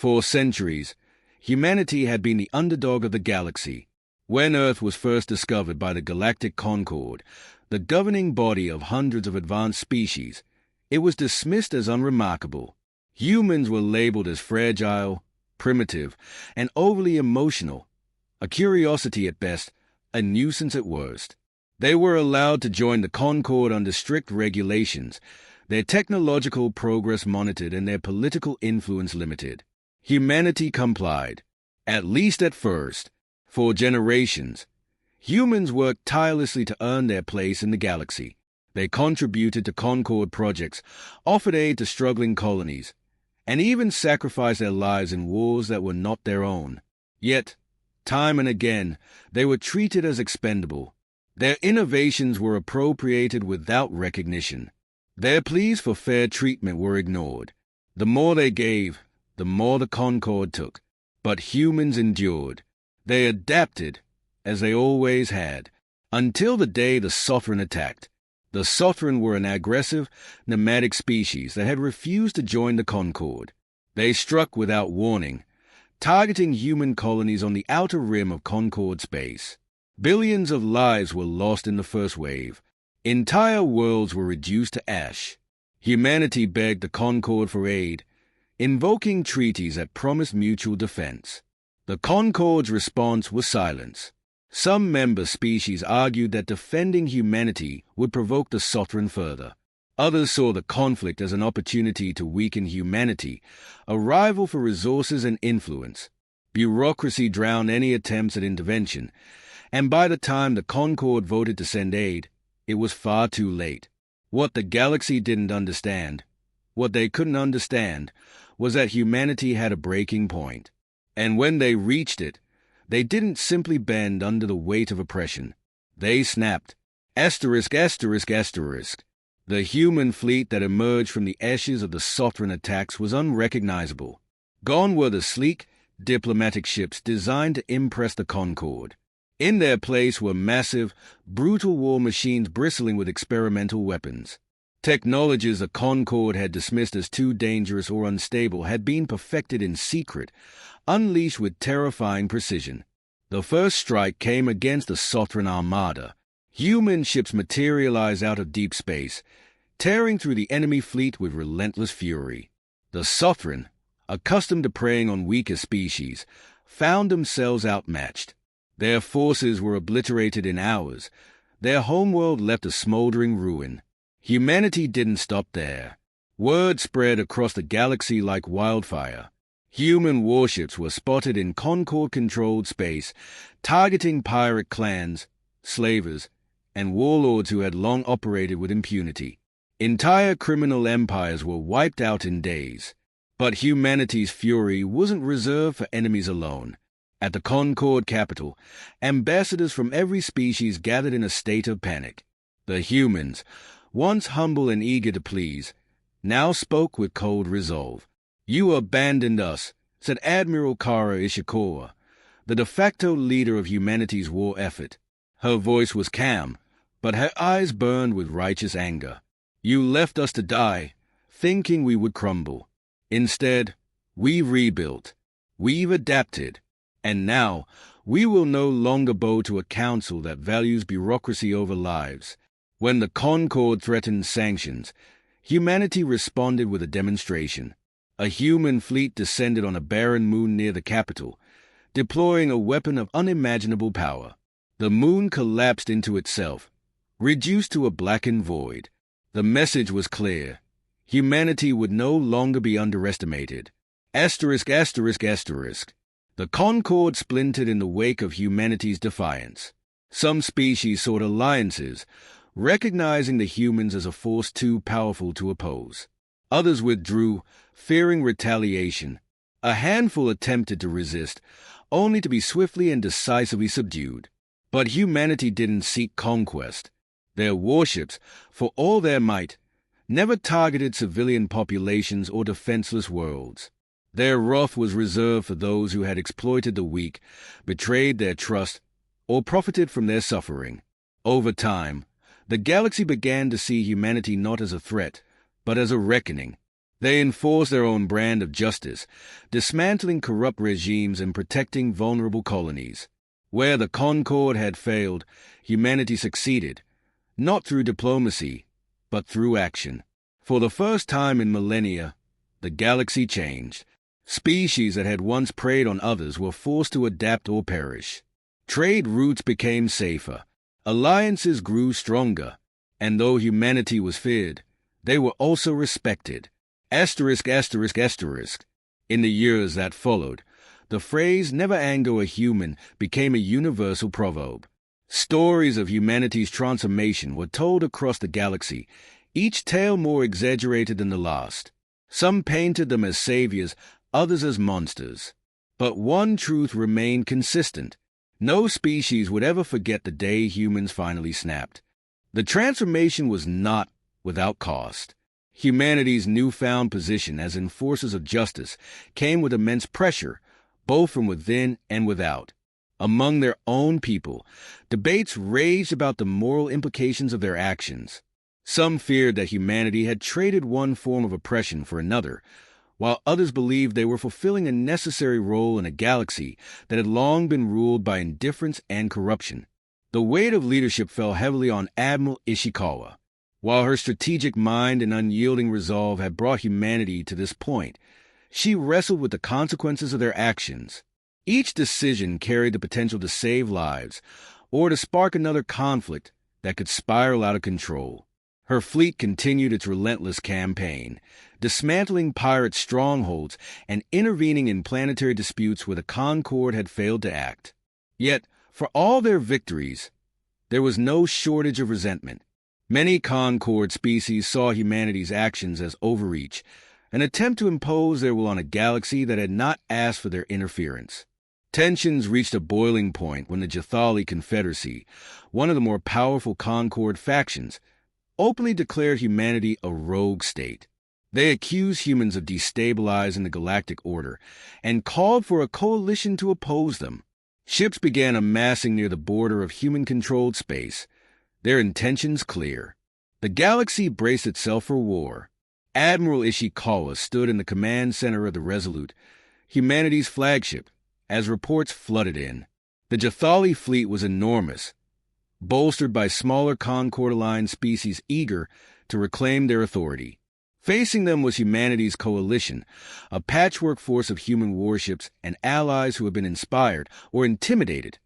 For centuries, humanity had been the underdog of the galaxy. When Earth was first discovered by the Galactic Concord, the governing body of hundreds of advanced species, it was dismissed as unremarkable. Humans were labeled as fragile, primitive, and overly emotional, a curiosity at best, a nuisance at worst. They were allowed to join the Concord under strict regulations, their technological progress monitored and their political influence limited. Humanity complied, at least at first. For generations, humans worked tirelessly to earn their place in the galaxy. They contributed to Concord projects, offered aid to struggling colonies, and even sacrificed their lives in wars that were not their own. Yet, time and again, they were treated as expendable. Their innovations were appropriated without recognition. Their pleas for fair treatment were ignored. The more they gave, the more the Concord took. But humans endured. They adapted, as they always had, until the day the Sovereign attacked. The Sovereign were an aggressive, nomadic species that had refused to join the Concord. They struck without warning, targeting human colonies on the outer rim of Concord space. Billions of lives were lost in the first wave. Entire worlds were reduced to ash. Humanity begged the Concord for aid, invoking treaties that promised mutual defense. The Concord's response was silence. Some member species argued that defending humanity would provoke the Sovereign further. Others saw the conflict as an opportunity to weaken humanity, a rival for resources and influence. Bureaucracy drowned any attempts at intervention, and by the time the Concord voted to send aid, it was far too late. What the galaxy didn't understand, what they couldn't understand, was that humanity had a breaking point. And when they reached it, they didn't simply bend under the weight of oppression. They snapped. Asterisk, asterisk, asterisk. The human fleet that emerged from the ashes of the Sovereign attacks was unrecognizable. Gone were the sleek, diplomatic ships designed to impress the Concord. In their place were massive, brutal war machines bristling with experimental weapons. Technologies the Concord had dismissed as too dangerous or unstable had been perfected in secret, unleashed with terrifying precision. The first strike came against the Sovereign Armada. Human ships materialized out of deep space, tearing through the enemy fleet with relentless fury. The Sovereign, accustomed to preying on weaker species, found themselves outmatched. Their forces were obliterated in hours, their homeworld left a smoldering ruin. Humanity didn't stop there. Word spread across the galaxy like wildfire. Human warships were spotted in Concord-controlled space, targeting pirate clans, slavers, and warlords who had long operated with impunity. Entire criminal empires were wiped out in days. But humanity's fury wasn't reserved for enemies alone. At the Concord capital, ambassadors from every species gathered in a state of panic. The humans, once humble and eager to please, now spoke with cold resolve. "You abandoned us," said Admiral Kara Ishikawa, the de facto leader of humanity's war effort. Her voice was calm, but her eyes burned with righteous anger. "You left us to die, thinking we would crumble. Instead, we've rebuilt. We've adapted. And now, we will no longer bow to a council that values bureaucracy over lives." When the Concord threatened sanctions, humanity responded with a demonstration. A human fleet descended on a barren moon near the capital, deploying a weapon of unimaginable power. The moon collapsed into itself, reduced to a blackened void. The message was clear. Humanity would no longer be underestimated. Asterisk, asterisk, asterisk. The Concord splintered in the wake of humanity's defiance. Some species sought alliances, recognizing the humans as a force too powerful to oppose. Others withdrew, fearing retaliation. A handful attempted to resist, only to be swiftly and decisively subdued. But humanity didn't seek conquest. Their warships, for all their might, never targeted civilian populations or defenseless worlds. Their wrath was reserved for those who had exploited the weak, betrayed their trust, or profited from their suffering. Over time, the galaxy began to see humanity not as a threat, but as a reckoning. They enforced their own brand of justice, dismantling corrupt regimes and protecting vulnerable colonies. Where the Concord had failed, humanity succeeded, not through diplomacy, but through action. For the first time in millennia, the galaxy changed. Species that had once preyed on others were forced to adapt or perish. Trade routes became safer, alliances grew stronger, and though humanity was feared, they were also respected. Asterisk, asterisk, asterisk. In the years that followed, the phrase "never anger a human" became a universal proverb. Stories of humanity's transformation were told across the galaxy, each tale more exaggerated than the last. Some painted them as saviors, others as monsters. But one truth remained consistent. No species would ever forget the day humans finally snapped. The transformation was not without cost. Humanity's newfound position as enforcers of justice came with immense pressure, both from within and without. Among their own people, debates raged about the moral implications of their actions. Some feared that humanity had traded one form of oppression for another, while others believed they were fulfilling a necessary role in a galaxy that had long been ruled by indifference and corruption. The weight of leadership fell heavily on Admiral Ishikawa. While her strategic mind and unyielding resolve had brought humanity to this point, she wrestled with the consequences of their actions. Each decision carried the potential to save lives or to spark another conflict that could spiral out of control. Her fleet continued its relentless campaign, dismantling pirate strongholds and intervening in planetary disputes where the Concord had failed to act. Yet, for all their victories, there was no shortage of resentment. Many Concord species saw humanity's actions as overreach, an attempt to impose their will on a galaxy that had not asked for their interference. Tensions reached a boiling point when the Jathali Confederacy, one of the more powerful Concord factions, openly declared humanity a rogue state. They accused humans of destabilizing the Galactic Order and called for a coalition to oppose them. Ships began amassing near the border of human-controlled space, their intentions clear. The galaxy braced itself for war. Admiral Ishikawa stood in the command center of the Resolute, humanity's flagship, as reports flooded in. The Jathali fleet was enormous, bolstered by smaller Concord-aligned species eager to reclaim their authority. Facing them was humanity's coalition, a patchwork force of human warships and allies who had been inspired or intimidated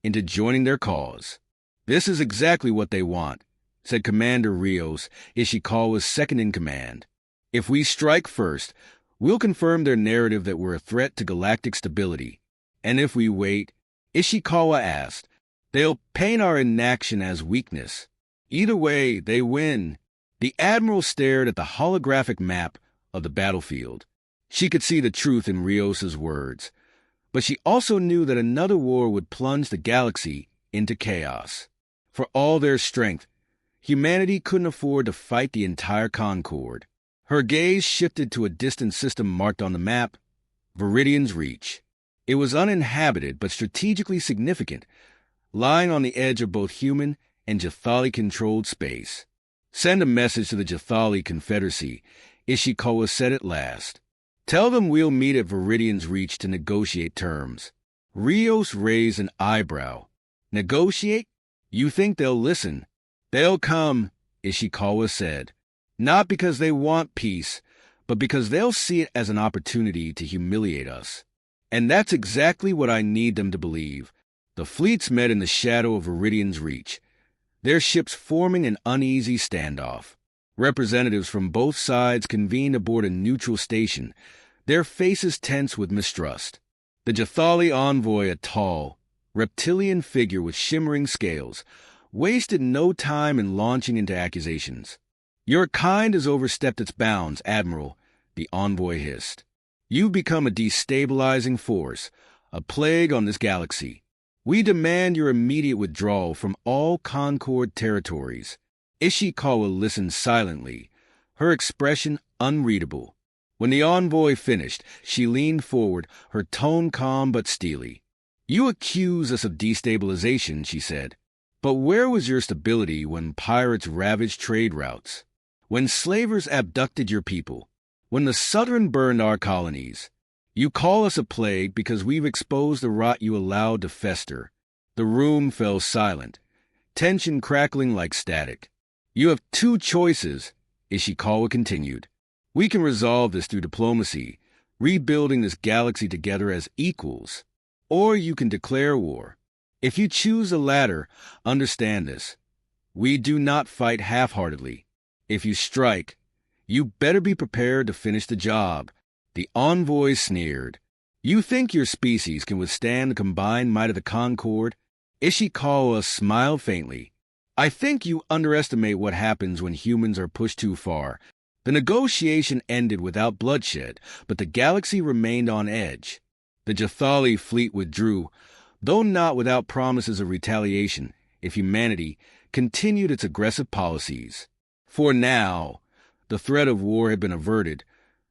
into joining their cause. "This is exactly what they want," said Commander Rios, Ishikawa's second-in-command. "If we strike first, we'll confirm their narrative that we're a threat to galactic stability. And if we wait," Ishikawa asked, "they'll paint our inaction as weakness. Either way, they win." The Admiral stared at the holographic map of the battlefield. She could see the truth in Rios's words, but she also knew that another war would plunge the galaxy into chaos. For all their strength, humanity couldn't afford to fight the entire Concord. Her gaze shifted to a distant system marked on the map, Viridian's Reach. It was uninhabited but strategically significant, lying on the edge of both human and Jathali-controlled space. "Send a message to the Jathali Confederacy," Ishikawa said at last. "Tell them we'll meet at Viridian's Reach to negotiate terms." Rios raised an eyebrow. "Negotiate? You think they'll listen?" "They'll come," Ishikawa said. "Not because they want peace, but because they'll see it as an opportunity to humiliate us. And that's exactly what I need them to believe." The fleets met in the shadow of Viridian's Reach, their ships forming an uneasy standoff. Representatives from both sides convened aboard a neutral station, their faces tense with mistrust. The Jathali envoy, a tall, reptilian figure with shimmering scales, wasted no time in launching into accusations. "Your kind has overstepped its bounds, Admiral," the envoy hissed. "You've become a destabilizing force, a plague on this galaxy. We demand your immediate withdrawal from all Concord territories." Ishikawa listened silently, her expression unreadable. When the envoy finished, she leaned forward, her tone calm but steely. "You accuse us of destabilization," she said. "But where was your stability when pirates ravaged trade routes? When slavers abducted your people? When the Southern burned our colonies, you call us a plague because we've exposed the rot you allowed to fester. The room fell silent, tension crackling like static. You have two choices, Ishikawa continued. We can resolve this through diplomacy, rebuilding this galaxy together as equals. Or you can declare war. If you choose the latter, understand this. We do not fight half-heartedly. If you strike, you better be prepared to finish the job. The envoy sneered. You think your species can withstand the combined might of the Concord? Ishikawa smiled faintly. I think you underestimate what happens when humans are pushed too far. The negotiation ended without bloodshed, but the galaxy remained on edge. The Jathali fleet withdrew, though not without promises of retaliation if humanity continued its aggressive policies. For now, the threat of war had been averted,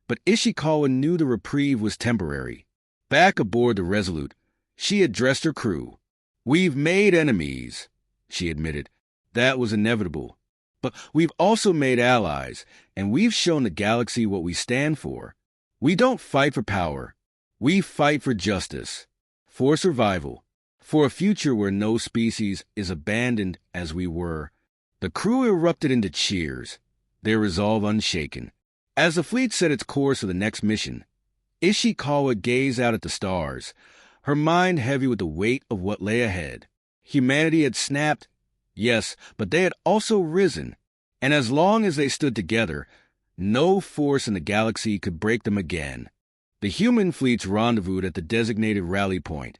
but Ishikawa knew the reprieve was temporary. Back aboard the Resolute, she addressed her crew. We've made enemies, she admitted. That was inevitable. But we've also made allies, and we've shown the galaxy what we stand for. We don't fight for power. We fight for justice, for survival, for a future where no species is abandoned as we were. The crew erupted into cheers, their resolve unshaken. As the fleet set its course for the next mission, Ishikawa gazed out at the stars, her mind heavy with the weight of what lay ahead. Humanity had snapped, yes, but they had also risen, and as long as they stood together, no force in the galaxy could break them again. The human fleets rendezvoused at the designated rally point,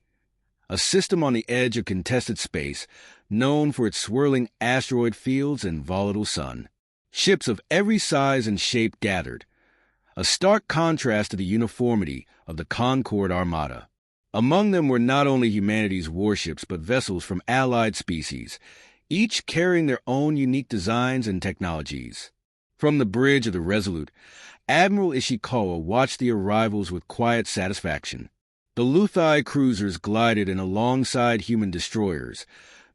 a system on the edge of contested space, known for its swirling asteroid fields and volatile sun. Ships of every size and shape gathered, a stark contrast to the uniformity of the Concord Armada. Among them were not only humanity's warships but vessels from allied species, each carrying their own unique designs and technologies. From the bridge of the Resolute, Admiral Ishikawa watched the arrivals with quiet satisfaction. The Luthai cruisers glided in alongside human destroyers,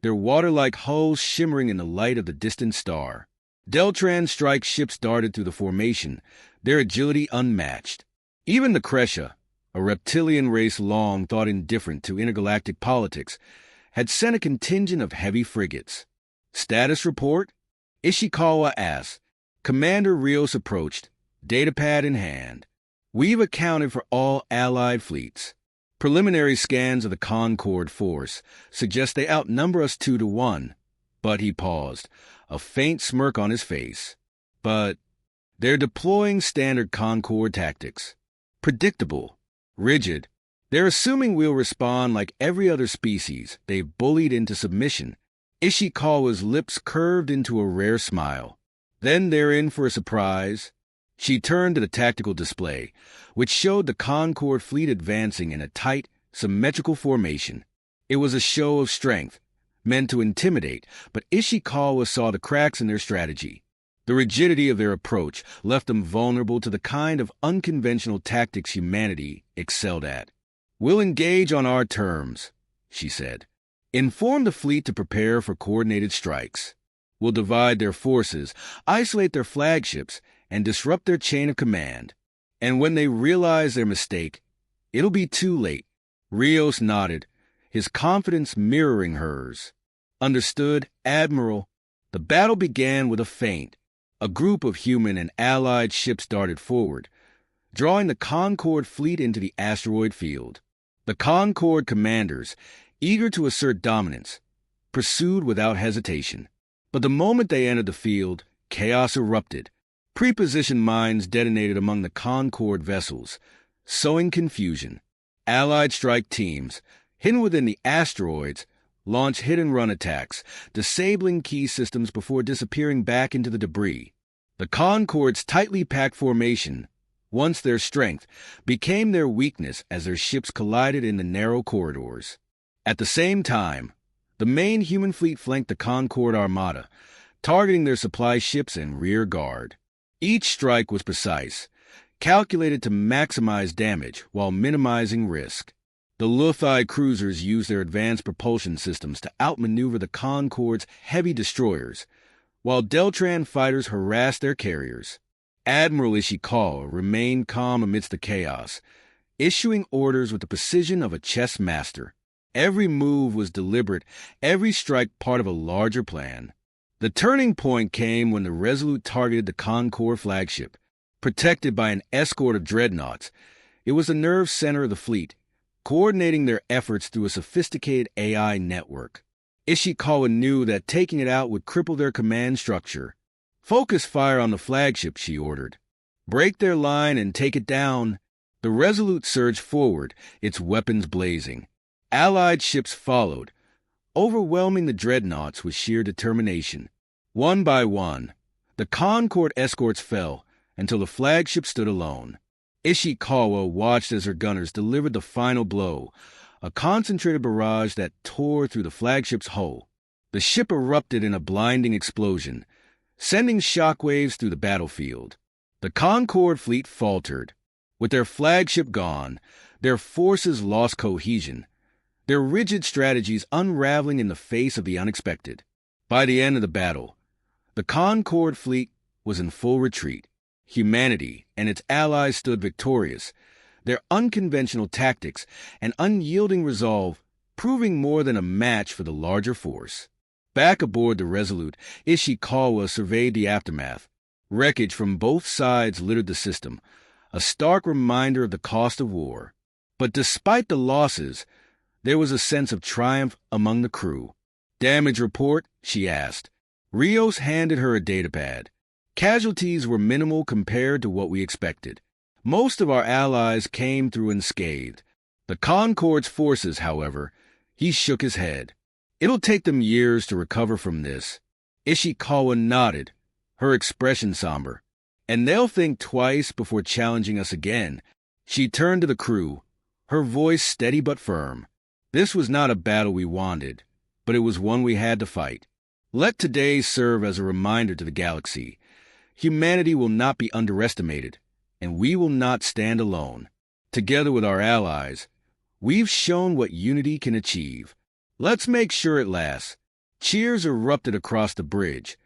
their water-like hulls shimmering in the light of the distant star. Deltran strike ships darted through the formation, their agility unmatched. Even the Kresha, a reptilian race long thought indifferent to intergalactic politics, had sent a contingent of heavy frigates. Status report? Ishikawa asked. Commander Rios approached, datapad in hand. We've accounted for all allied fleets. Preliminary scans of the Concord force suggest they outnumber us 2-1. But he paused, a faint smirk on his face. But they're deploying standard Concord tactics. Predictable, rigid. They're assuming we'll respond like every other species they've bullied into submission. Ishikawa's lips curved into a rare smile. Then they're in for a surprise. She turned to the tactical display, which showed the Concord fleet advancing in a tight, symmetrical formation. It was a show of strength, meant to intimidate, but Ishikawa saw the cracks in their strategy. The rigidity of their approach left them vulnerable to the kind of unconventional tactics humanity excelled at. We'll engage on our terms, she said. Inform the fleet to prepare for coordinated strikes. We'll divide their forces, isolate their flagships, and disrupt their chain of command. And when they realize their mistake, it'll be too late. Rios nodded, his confidence mirroring hers. Understood, Admiral. The battle began with a feint. A group of human and allied ships darted forward, drawing the Concord fleet into the asteroid field. The Concord commanders, eager to assert dominance, pursued without hesitation. But the moment they entered the field, chaos erupted. Prepositioned mines detonated among the Concord vessels, sowing confusion. Allied strike teams, hidden within the asteroids, launched hit-and-run attacks, disabling key systems before disappearing back into the debris. The Concord's tightly packed formation, once their strength, became their weakness as their ships collided in the narrow corridors. At the same time, the main human fleet flanked the Concord Armada, targeting their supply ships and rear guard. Each strike was precise, calculated to maximize damage while minimizing risk. The Luthai cruisers used their advanced propulsion systems to outmaneuver the Concord's heavy destroyers, while Deltran fighters harassed their carriers. Admiral Ishikawa remained calm amidst the chaos, issuing orders with the precision of a chess master. Every move was deliberate, every strike part of a larger plan. The turning point came when the Resolute targeted the Concord flagship. Protected by an escort of dreadnoughts, it was the nerve center of the fleet, coordinating their efforts through a sophisticated AI network. Ishikawa knew that taking it out would cripple their command structure. "Focus fire on the flagship," she ordered. "Break their line and take it down." The Resolute surged forward, its weapons blazing. Allied ships followed, overwhelming the dreadnoughts with sheer determination. One by one, the Concord escorts fell until the flagship stood alone. Ishikawa watched as her gunners delivered the final blow, a concentrated barrage that tore through the flagship's hull. The ship erupted in a blinding explosion, sending shockwaves through the battlefield. The Concord fleet faltered. With their flagship gone, their forces lost cohesion, their rigid strategies unraveling in the face of the unexpected. By the end of the battle, the Concord fleet was in full retreat. Humanity and its allies stood victorious, their unconventional tactics and unyielding resolve proving more than a match for the larger force. Back aboard the Resolute, Ishikawa surveyed the aftermath. Wreckage from both sides littered the system, a stark reminder of the cost of war. But despite the losses, there was a sense of triumph among the crew. "Damage report?" she asked. Rios handed her a datapad. Casualties were minimal compared to what we expected. Most of our allies came through unscathed. The Concord's forces, however, he shook his head. "It'll take them years to recover from this." Ishikawa nodded, her expression somber. "And they'll think twice before challenging us again." She turned to the crew, her voice steady but firm. "This was not a battle we wanted, but it was one we had to fight. Let today serve as a reminder to the galaxy. Humanity will not be underestimated, and we will not stand alone. Together with our allies, we've shown what unity can achieve. Let's make sure it lasts." Cheers erupted across the bridge,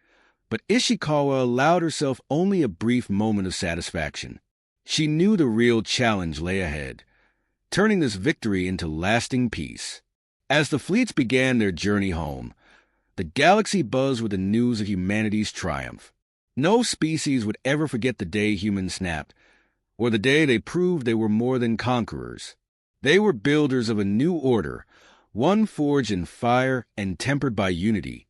but Ishikawa allowed herself only a brief moment of satisfaction. She knew the real challenge lay ahead, turning this victory into lasting peace. As the fleets began their journey home, the galaxy buzzed with the news of humanity's triumph. No species would ever forget the day humans snapped, or the day they proved they were more than conquerors. They were builders of a new order, one forged in fire and tempered by unity.